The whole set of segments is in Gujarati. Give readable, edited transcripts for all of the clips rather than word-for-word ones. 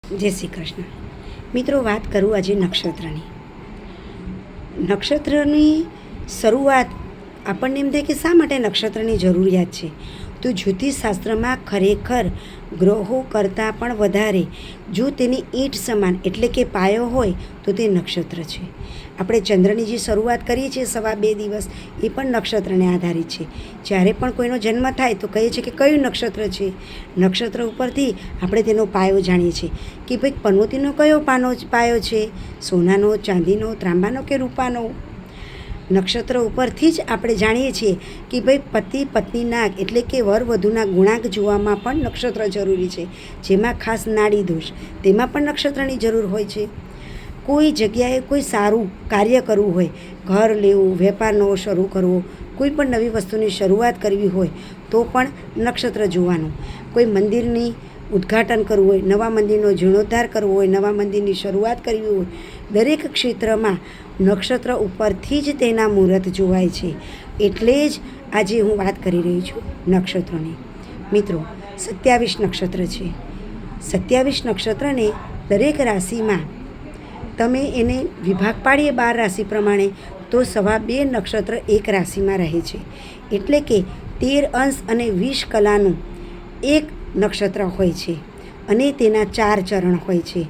જય શ્રી કૃષ્ણ. મિત્રો, વાત કરું આજે નક્ષત્રની. નક્ષત્રની શરૂઆત આપણને એમ થાય કે શા માટે નક્ષત્રની જરૂરિયાત છે, તો જ્યોતિષશાસ્ત્રમાં ખરેખર ગ્રહો કરતાં પણ વધારે જો તેની ઈંટ સમાન એટલે કે પાયો હોય તો તે નક્ષત્ર છે. આપણે ચંદ્રની જે શરૂઆત કરીએ છીએ 2.5 દિવસ, એ પણ નક્ષત્રને આધારિત છે. જ્યારે પણ કોઈનો જન્મ થાય તો કહીએ છીએ કે કયું નક્ષત્ર છે. નક્ષત્ર ઉપરથી આપણે તેનો પાયો જાણીએ છીએ કે ભાઈ પનોતીનો કયો પાયો છે, સોનાનો, ચાંદીનો, ત્રાંબાનો કે રૂપાનો. નક્ષત્ર ઉપરથી જ આપણે જાણીએ છીએ કે ભાઈ પતિ પત્નીના એટલે કે વર વધુના ગુણાંક જોવામાં પણ નક્ષત્ર જરૂરી છે. જેમાં ખાસ નાડી દોષ, તેમાં પણ નક્ષત્રની જરૂર હોય છે. કોઈ જગ્યાએ કોઈ સારું કાર્ય કરવું હોય, ઘર લેવું, વેપાર નવો શરૂ કરવો, કોઈ પણ નવી વસ્તુની શરૂઆત કરવી હોય તો પણ નક્ષત્ર જોવાનું. કોઈ મંદિરની ઉદ્ઘાટન કરવું હોય, નવા મંદિરનો જીર્ણોદ્ધાર કરવો હોય, નવા મંદિરની શરૂઆત કરવી હોય, દરેક ક્ષેત્રમાં નક્ષત્ર ઉપરથી જ તેના મુહૂર્ત જોવાય છે. એટલે જ આજે હું વાત કરી રહી છું નક્ષત્રોની. મિત્રો, 27 નક્ષત્ર છે. 27 નક્ષત્રને દરેક રાશિમાં તમે એને વિભાગ પાડીએ 12 રાશિ પ્રમાણે તો 2.5 નક્ષત્ર એક રાશિમાં રહે છે. એટલે કે 13 અંશ અને 20 કલાનું એક નક્ષત્ર હોય છે અને તેના 4 ચરણ હોય છે.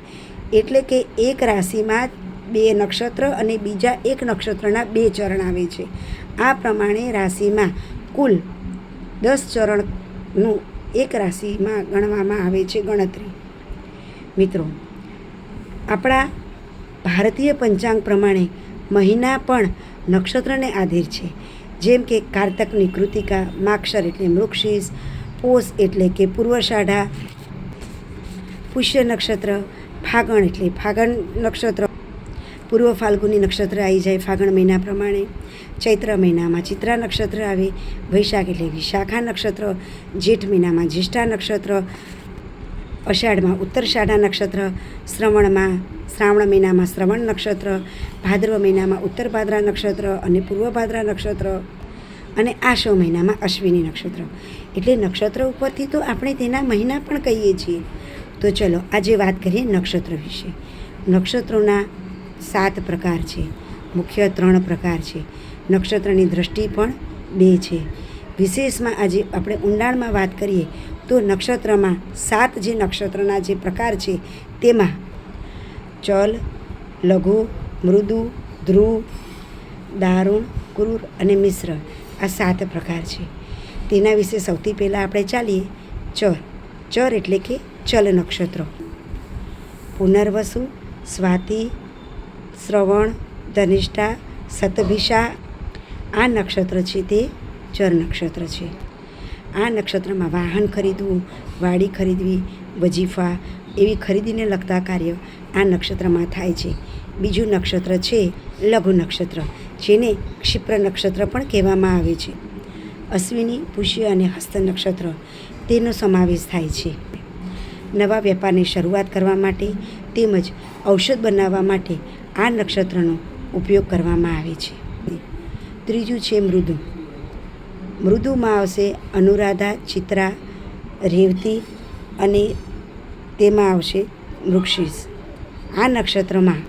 એટલે કે એક રાશિમાં 2 નક્ષત્ર અને બીજા એક નક્ષત્રના 2 ચરણ આવે છે. આ પ્રમાણે રાશિમાં કુલ 10 ચરણનું એક રાશિમાં ગણવામાં આવે છે ગણતરી. મિત્રો, આપણા ભારતીય પંચાંગ પ્રમાણે મહિના પણ નક્ષત્રને આધીન છે. જેમ કે કારતકની કૃતિકા, માક્ષર એટલે મૃગશીર્ષ, પોષ એટલે કે પૂર્વષાઢા, પુષ્ય નક્ષત્ર, ફાગણ એટલે ફાગણ નક્ષત્ર, પૂર્વ ફાલ્ગુની નક્ષત્ર આવી જાય ફાગણ મહિના પ્રમાણે, ચૈત્ર મહિનામાં ચિત્રા નક્ષત્ર આવે, વૈશાખ એટલે વિશાખા નક્ષત્ર, જેઠ મહિનામાં જ્યેષ્ઠા નક્ષત્ર, અષાઢમાં ઉત્તરષાઢા નક્ષત્ર, શ્રાવણ મહિનામાં શ્રવણ નક્ષત્ર, ભાદ્રવ મહિનામાં ઉત્તર ભાદ્રા નક્ષત્ર અને પૂર્વ ભાદ્રા નક્ષત્ર, અને આસો મહિનામાં અશ્વિની નક્ષત્ર. એટલે નક્ષત્ર ઉપરથી તો આપણે તેના મહિના પણ કહીએ છીએ. તો ચલો આજે વાત કરીએ નક્ષત્ર વિશે. નક્ષત્રોના 7 પ્રકાર છે. મુખ્ય 3 પ્રકાર છે. નક્ષત્રની દ્રષ્ટિ પણ 2 છે. વિશેષમાં આજે આપણે ઊંડાણમાં વાત કરીએ તો નક્ષત્રમાં 7 જે નક્ષત્રના જે પ્રકાર છે તેમાં ચલ, લઘુ, મૃદુ, ધ્રુવ, દારૂણ, ક્રૂર અને મિશ્ર, આ 7 પ્રકાર છે. તેના વિશે સૌથી પહેલાં આપણે ચાલીએ ચર. ચર એટલે કે ચલ નક્ષત્રો. પુનર્વસુ, સ્વાતિ, શ્રવણ, ધનિષ્ઠા, શતભિષા, આ નક્ષત્ર છે તે ચર નક્ષત્ર છે. આ નક્ષત્રમાં વાહન ખરીદવું, વાડી ખરીદવી, વજીફા એવી ખરીદીને લગતા કાર્ય આ નક્ષત્રમાં થાય છે. બીજું નક્ષત્ર છે લઘુ નક્ષત્ર, જેને ક્ષિપ્ર નક્ષત્ર પણ કહેવામાં આવે છે. અશ્વિની, પુષ્ય અને હસ્ત નક્ષત્ર તેનો સમાવેશ થાય છે. નવા વેપારની શરૂઆત કરવા માટે તેમજ ઔષધ બનાવવા માટે આ નક્ષત્રનો ઉપયોગ કરવામાં આવે છે. ત્રીજું છે મૃદુ. મૃદુમાં આવશે અનુરાધા, ચિત્રા, રેવતી અને તેમાં આવશે મૃગશીર્ષ. આ નક્ષત્રમાં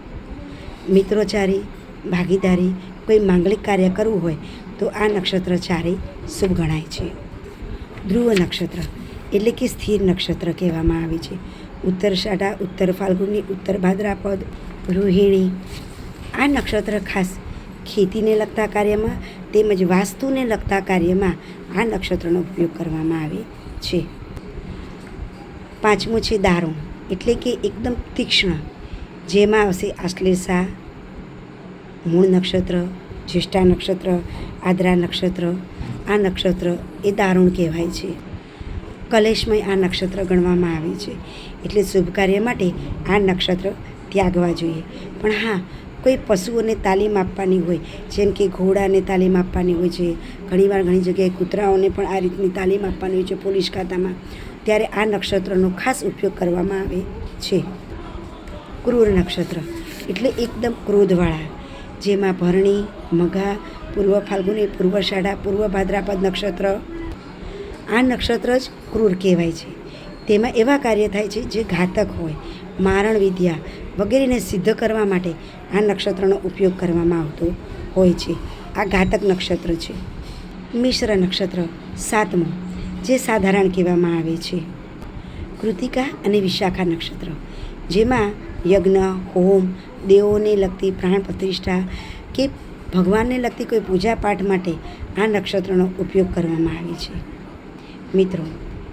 મિત્રોચારી, ભાગીદારી, કોઈ માંગલિક કાર્ય કરવું હોય તો આ નક્ષત્ર ચારેય શુભ ગણાય છે. ધ્રુવ નક્ષત્ર એટલે કે સ્થિર નક્ષત્ર કહેવામાં આવે છે. ઉત્તરષાઢા, ઉત્તર ફાલ્ગુની, ઉત્તર ભાદ્રાપદ, રોહિણી, આ નક્ષત્ર ખાસ ખેતીને લગતા કાર્યમાં તેમજ વાસ્તુને લગતા કાર્યમાં આ નક્ષત્રનો ઉપયોગ કરવામાં આવે છે. 5મું છે દારૂણ એટલે કે એકદમ તીક્ષ્ણ, જેમાં આવશે આશ્લેષા, મૂળ નક્ષત્ર, જ્યેષ્ઠા નક્ષત્ર, આદ્રા નક્ષત્ર. આ નક્ષત્ર એ દારૂણ કહેવાય છે. કલેશમય આ નક્ષત્ર ગણવામાં આવે છે. એટલે શુભ કાર્ય માટે આ નક્ષત્ર ત્યાગવા જોઈએ. પણ હા, કોઈ પશુઓને તાલીમ આપવાની હોય, જેમ કે ઘોડાને તાલીમ આપવાની હોય છે, ઘણીવાર ઘણી જગ્યાએ કૂતરાઓને પણ આ રીતની તાલીમ આપવાની હોય છે પોલીસ ખાતામાં, ત્યારે આ નક્ષત્રનો ખાસ ઉપયોગ કરવામાં આવે છે. ક્રૂર નક્ષત્ર એટલે એકદમ ક્રોધવાળા, જેમાં ભરણી, મઘા, પૂર્વ ફાલ્ગુની, પૂર્વષાઢા, પૂર્વ ભાદ્રાપદ નક્ષત્ર, આ નક્ષત્ર જ ક્રૂર કહેવાય છે. તેમાં એવા કાર્ય થાય છે જે ઘાતક હોય. મારણ વિદ્યા વગેરેને સિદ્ધ કરવા માટે આ નક્ષત્રનો ઉપયોગ કરવામાં આવતો હોય છે. આ ઘાતક નક્ષત્ર છે. મિશ્ર નક્ષત્ર 7મો, જે સાધારણ કહેવામાં આવે છે. કૃતિકા અને વિશાખા નક્ષત્ર, જેમાં યજ્ઞ, હોમ, દેવોને લગતી પ્રાણ પ્રતિષ્ઠા કે ભગવાનને લગતી કોઈ પૂજાપાઠ માટે આ નક્ષત્રનો ઉપયોગ કરવામાં આવે છે. મિત્રો,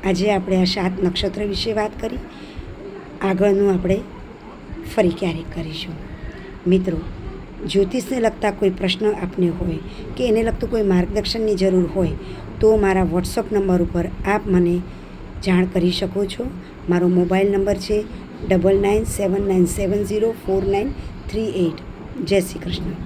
આજે આપણે આ 7 નક્ષત્ર વિશે વાત કરી. આગળનું આપણે ફરી ક્યારેક કરીશું. મિત્રો, જ્યોતિષને લગતા કોઈ પ્રશ્ન આપને હોય કે એને લગતું કોઈ માર્ગદર્શનની જરૂર હોય તો મારા વોટ્સઅપ નંબર ઉપર આપ મને જાણ કરી શકો છો. મારો મોબાઈલ નંબર છે 9979704938. જય શ્રી કૃષ્ણ.